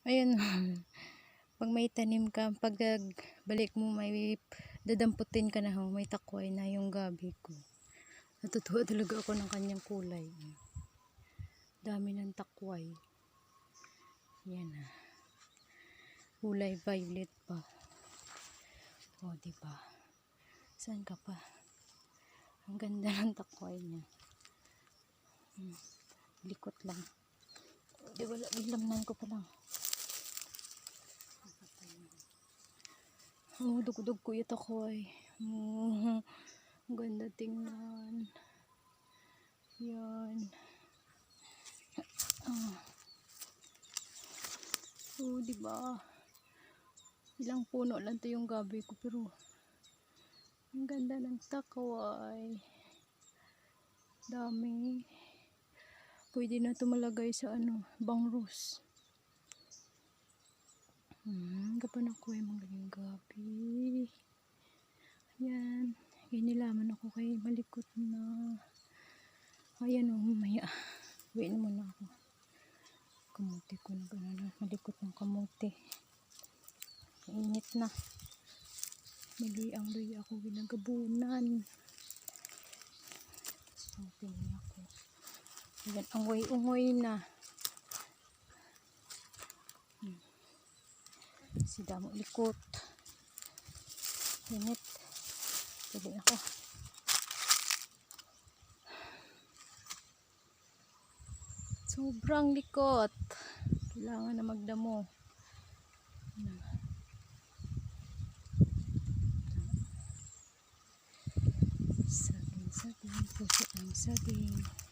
Ayun. Pag may tanim ka, pag balik mo may dadamputin ka na ho, may takway na yung gabi ko. Natutuwa talaga ako ng kanyang kulay. Dami ng takway. Yan na. Kulay violet pa. O, diba? Saan ka pa? Ang ganda ng takway niya. Likot lang. Di wala, ilamnan ko pa lang. Oh, dugdug ko ito ko ay. Oh, ang ganda tingnan. Yan. Oh, diba? Ilang puno lang to yung gabi ko pero ang ganda ng takway. Dami. Pwede na ito malagay sa bangrus. Kapan ako ay magaling gabi. Ayan. Inilaman ako kay malikot na. Ayan o, mamaya. Uwiin mo na ako. Kamuti ko na gano'n. Malikot ng kamuti. Init na. Mali ako ginagabunan. So, tingin ako. Ayan, ungoy-ungoy na. Si damo likot. Init. Pwede ako. Sobrang likot. Kailangan na magdamo. Saging, puso ang saging.